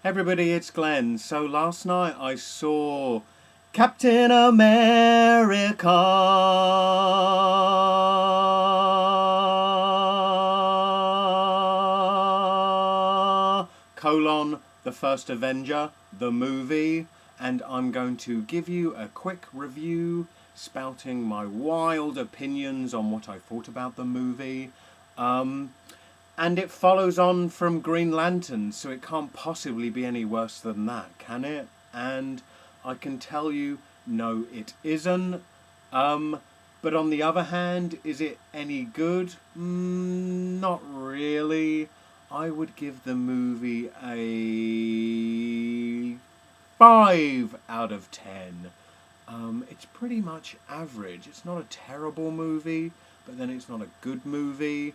Everybody, it's Glenn. So last night I saw Captain America colon the First Avenger, the movie, and I'm going to give you a quick review spouting my wild opinions on what I thought about the movie. And it follows on from Green Lantern, so it can't possibly be any worse than that, can it? And I can tell you, no, it isn't. But on the other hand, is it any good? Not really. I would give the movie a 5 out of 10. It's pretty much average. It's not a terrible movie, but then it's not a good movie.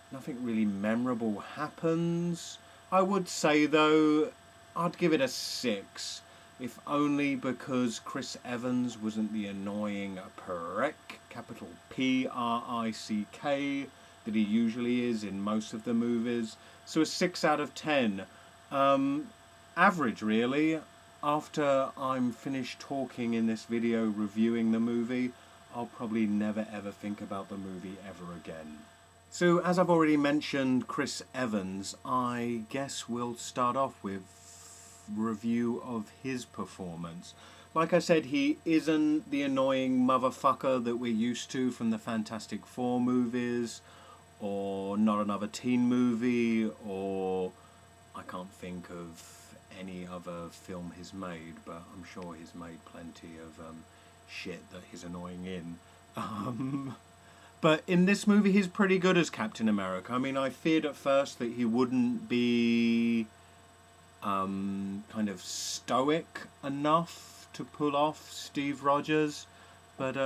Nothing really memorable happens. I would say, though, I'd give it a 6. If only because Chris Evans wasn't the annoying prick, capital P-R-I-C-K, that he usually is in most of the movies. So a 6 out of 10. Average, really. After I'm finished talking in this video reviewing the movie, I'll probably never ever think about the movie ever again. So, as I've already mentioned Chris Evans, I guess we'll start off with review of his performance. Like I said, he isn't the annoying motherfucker that we're used to from the Fantastic Four movies, or Not Another Teen Movie, or I can't think of any other film he's made, but I'm sure he's made plenty of shit that he's annoying in. But in this movie, he's pretty good as Captain America. I mean, I feared at first that he wouldn't be kind of stoic enough to pull off Steve Rogers. But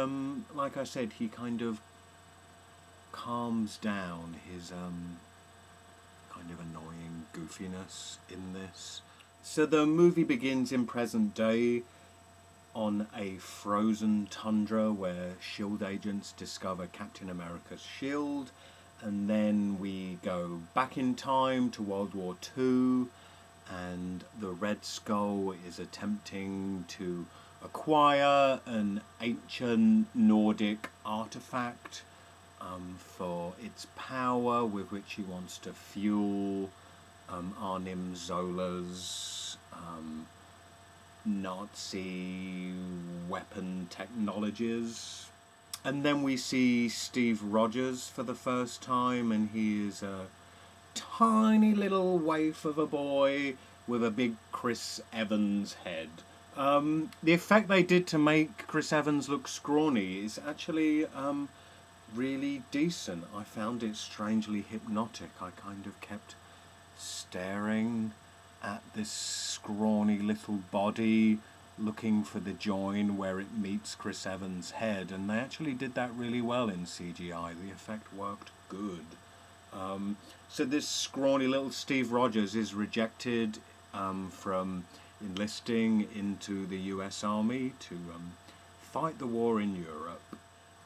like I said, he kind of calms down his kind of annoying goofiness in this. So the movie begins in present day, on a frozen tundra where S.H.I.E.L.D. agents discover Captain America's shield, and then we go back in time to World War II, and the Red Skull is attempting to acquire an ancient Nordic artifact for its power, with which he wants to fuel Arnim Zola's Nazi weapon technologies. And then we see Steve Rogers for the first time, and he is a tiny little waif of a boy with a big Chris Evans head. The effect they did to make Chris Evans look scrawny is actually really decent. I found it strangely hypnotic. I kind of kept staring at this scrawny little body, looking for the join where it meets Chris Evans' head, and they actually did that really well in CGI. The effect worked good. So this scrawny little Steve Rogers is rejected from enlisting into the US Army to fight the war in Europe.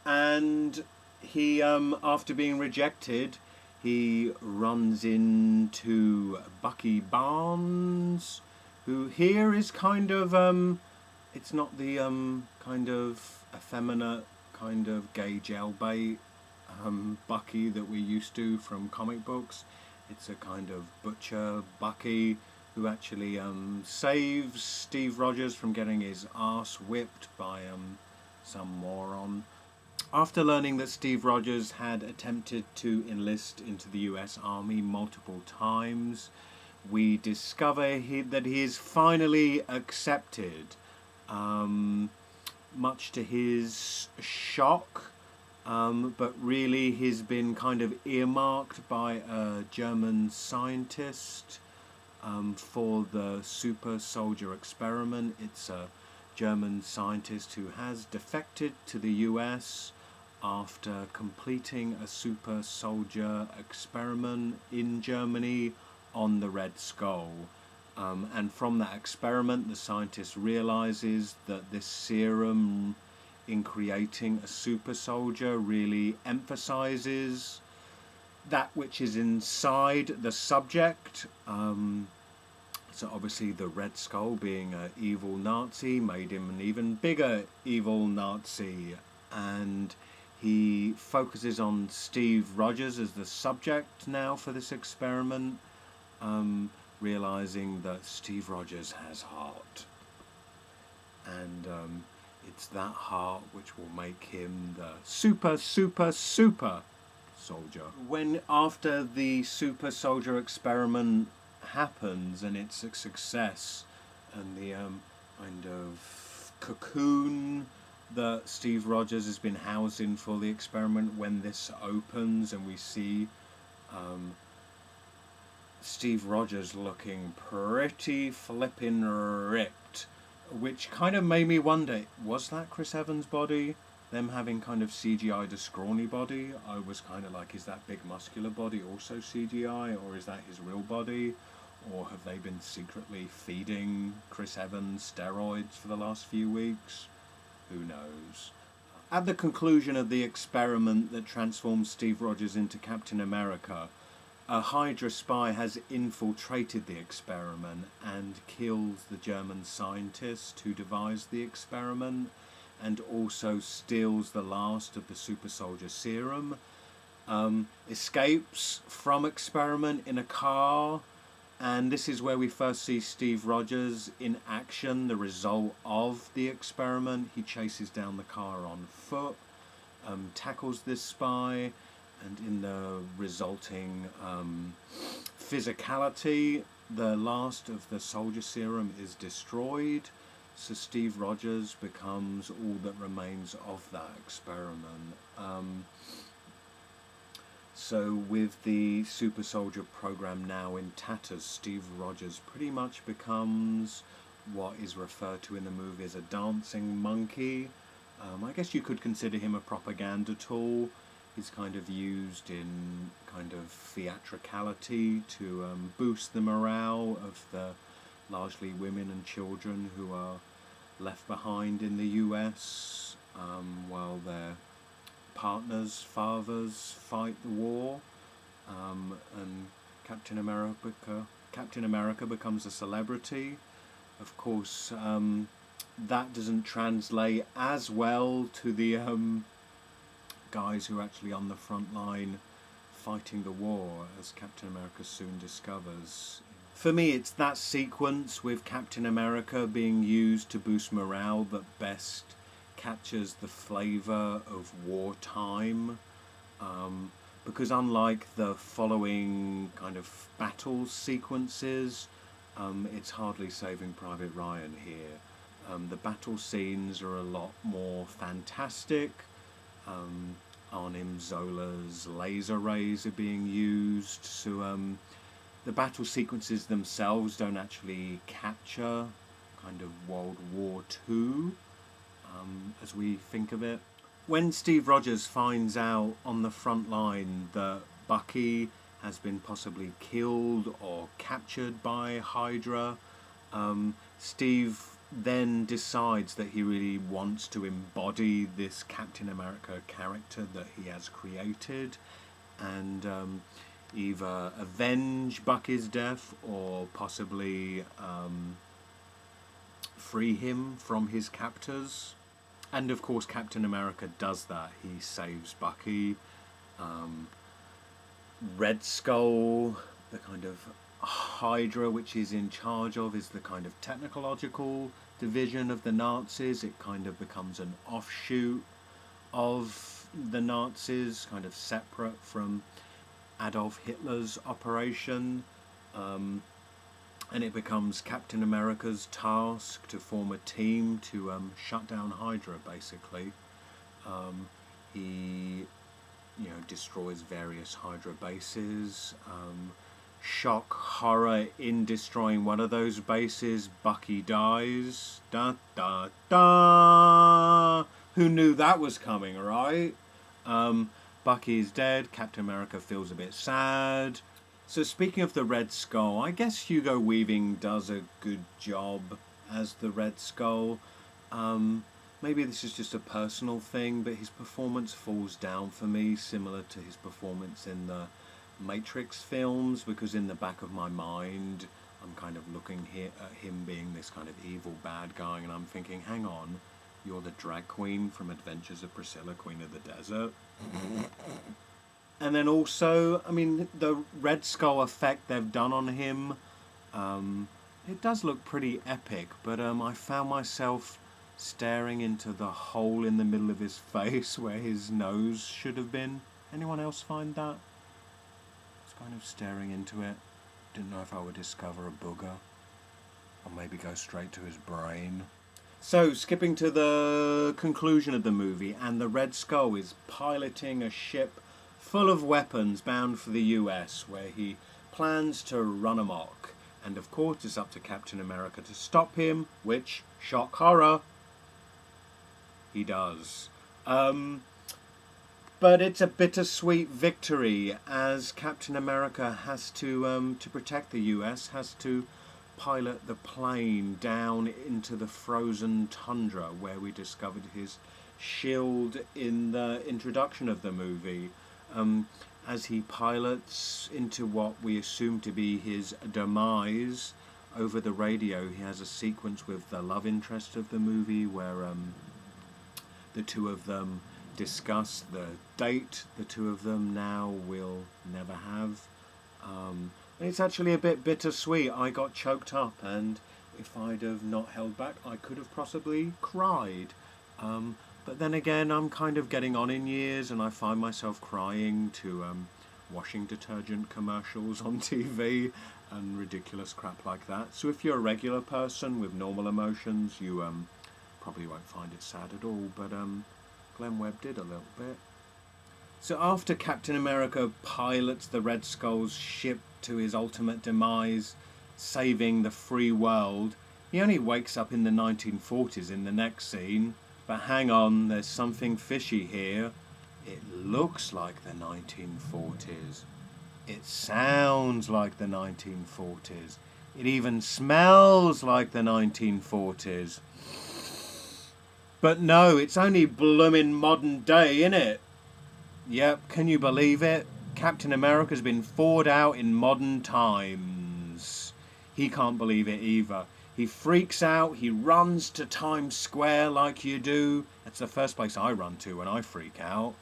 And he, after being rejected, he runs into Bucky Barnes, who here is kind of, it's not the kind of effeminate, kind of gay jailbait Bucky that we're used to from comic books. It's a kind of butcher Bucky who actually saves Steve Rogers from getting his arse whipped by some moron. After learning that Steve Rogers had attempted to enlist into the US Army multiple times, we discover that he is finally accepted, much to his shock, but really he's been kind of earmarked by a German scientist for the super soldier experiment. It's a German scientist who has defected to the US after completing a super soldier experiment in Germany on the Red Skull. And from that experiment, the scientist realizes that this serum in creating a super soldier really emphasizes that which is inside the subject, So obviously the Red Skull, being an evil Nazi, made him an even bigger evil Nazi. And he focuses on Steve Rogers as the subject now for this experiment, realizing that Steve Rogers has heart. And it's that heart which will make him the super soldier. When after the super soldier experiment happens and it's a success, and the kind of cocoon that Steve Rogers has been housed in for the experiment, when this opens and we see Steve Rogers looking pretty flippin' ripped, which kind of made me wonder, was that Chris Evans' body? Them having kind of CGI'd a scrawny body, I was kind of like, is that big muscular body also CGI, or is that his real body? Or have they been secretly feeding Chris Evans steroids for the last few weeks? Who knows? At the conclusion of the experiment that transforms Steve Rogers into Captain America, a Hydra spy has infiltrated the experiment and kills the German scientist who devised the experiment, and also steals the last of the super soldier serum, escapes from experiment in a car, and this is where we first see Steve Rogers in action, the result of the experiment. He chases down the car on foot, tackles this spy, and in the resulting physicality, the last of the soldier serum is destroyed. So Steve Rogers becomes all that remains of that experiment. So with the super soldier program now in tatters, Steve Rogers pretty much becomes what is referred to in the movie as a dancing monkey. I guess you could consider him a propaganda tool. He's kind of used in kind of theatricality to boost the morale of the largely women and children who are left behind in the US while their partners, fathers fight the war, and Captain America becomes a celebrity. Of course, that doesn't translate as well to the guys who are actually on the front line fighting the war, as Captain America soon discovers. For me, it's that sequence with Captain America being used to boost morale that best captures the flavour of wartime, because unlike the following kind of battle sequences, it's hardly Saving Private Ryan here. The battle scenes are a lot more fantastic. Arnim Zola's laser rays are being used, so the battle sequences themselves don't actually capture kind of World War II as we think of it. When Steve Rogers finds out on the front line that Bucky has been possibly killed or captured by Hydra, Steve then decides that he really wants to embody this Captain America character that he has created, and either avenge Bucky's death or possibly free him from his captors. And of course Captain America does that. He saves Bucky. Red Skull, the kind of Hydra which he's in charge of, is the kind of technological division of the Nazis. It kind of becomes an offshoot of the Nazis, kind of separate from Adolf Hitler's operation, and it becomes Captain America's task to form a team to shut down Hydra, basically. He destroys various Hydra bases. Shock, horror, in destroying one of those bases, Bucky dies. Da da da! Who knew that was coming, right? Bucky's dead. Captain America feels a bit sad. So speaking of the Red Skull, I guess Hugo Weaving does a good job as the Red Skull. Maybe this is just a personal thing, but his performance falls down for me, similar to his performance in the Matrix films, because in the back of my mind I'm kind of looking here at him being this kind of evil bad guy, and I'm thinking, hang on, you're the drag queen from Adventures of Priscilla, Queen of the Desert. And then also, I mean, the Red Skull effect they've done on him, it does look pretty epic, but I found myself staring into the hole in the middle of his face where his nose should have been. Anyone else find that? I was kind of staring into it. Didn't know if I would discover a booger, or maybe go straight to his brain. So, skipping to the conclusion of the movie, and the Red Skull is piloting a ship full of weapons bound for the US, where he plans to run amok. And of course it's up to Captain America to stop him, which, shock horror, he does. But it's a bittersweet victory, as Captain America has to protect the US, has to pilot the plane down into the frozen tundra where we discovered his shield in the introduction of the movie. As he pilots into what we assume to be his demise, over the radio he has a sequence with the love interest of the movie where the two of them discuss the date the two of them now will never have. And it's actually a bit bittersweet. I got choked up, and if I'd have not held back, I could have possibly cried. But then again, I'm kind of getting on in years, and I find myself crying to washing detergent commercials on TV and ridiculous crap like that. So if you're a regular person with normal emotions, you probably won't find it sad at all. But Glenn Webb did a little bit. So after Captain America pilots the Red Skull's ship to his ultimate demise, saving the free world, he only wakes up in the 1940s in the next scene. But hang on, there's something fishy here. It looks like the 1940s. It sounds like the 1940s. It even smells like the 1940s. But no, it's only bloomin' modern day, innit? Yep, can you believe it? Captain America's been thawed out in modern times. He can't believe it either. He freaks out, he runs to Times Square like you do. That's the first place I run to when I freak out.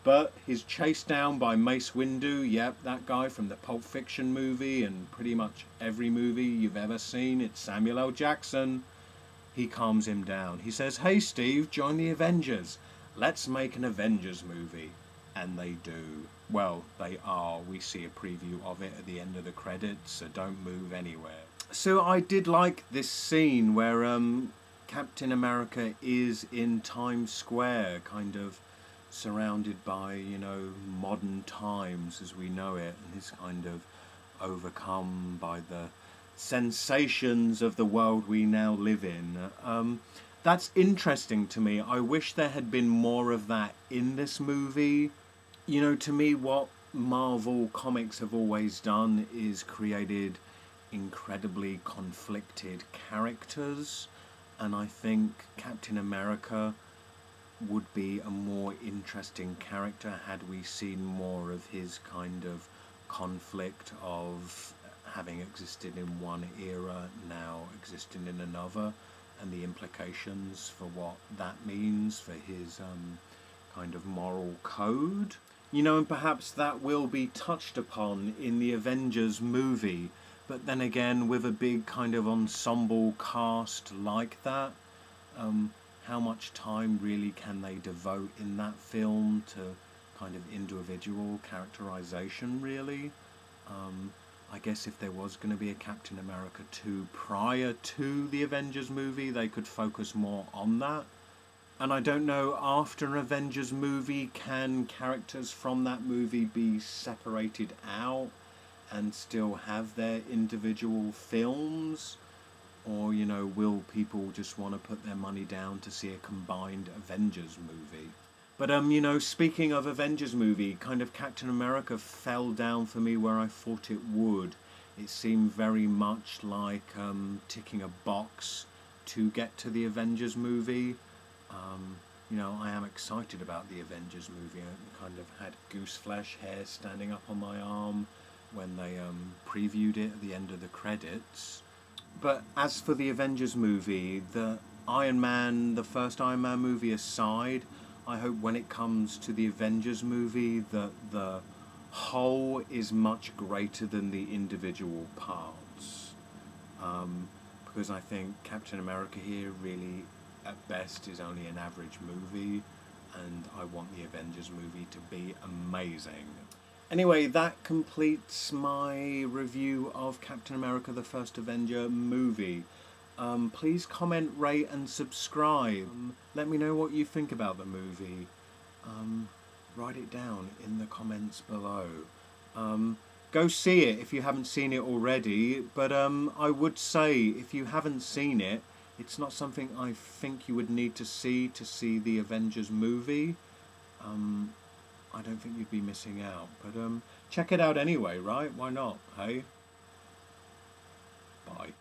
But he's chased down by Mace Windu, yep, that guy from the Pulp Fiction movie and pretty much every movie you've ever seen. It's Samuel L. Jackson. He calms him down. He says, "Hey Steve, join the Avengers. Let's make an Avengers movie." And they do. Well, they are. We see a preview of it at the end of the credits, so don't move anywhere. So I did like this scene where Captain America is in Times Square, kind of surrounded by, you know, modern times as we know it, and is kind of overcome by the sensations of the world we now live in. That's interesting to me. I wish there had been more of that in this movie. You know, to me, what Marvel Comics have always done is created incredibly conflicted characters, and I think Captain America would be a more interesting character had we seen more of his kind of conflict of having existed in one era, now existing in another, and the implications for what that means for his kind of moral code. You know, and perhaps that will be touched upon in the Avengers movie, but then again, with a big kind of ensemble cast like that, how much time really can they devote in that film to kind of individual characterization, really? I guess if there was going to be a Captain America 2 prior to the Avengers movie, they could focus more on that. And I don't know, after an Avengers movie, can characters from that movie be separated out and still have their individual films? Or, you know, will people just want to put their money down to see a combined Avengers movie? But, you know, speaking of Avengers movie, kind of Captain America fell down for me where I thought it would. It seemed very much like ticking a box to get to the Avengers movie. You know, I am excited about the Avengers movie. I kind of had goose flesh hair standing up on my arm when they previewed it at the end of the credits. But as for the Avengers movie, the first Iron Man movie aside, I hope when it comes to the Avengers movie that the whole is much greater than the individual parts. Because I think Captain America here really, at best, is only an average movie, and I want the Avengers movie to be amazing. Anyway, that completes my review of Captain America the First Avenger movie. Please comment, rate and subscribe. Let me know what you think about the movie. Write it down in the comments below. Go see it if you haven't seen it already, but I would say if you haven't seen it, it's not something I think you would need to see the Avengers movie. I don't think you'd be missing out, but check it out anyway, right? Why not, hey? Bye.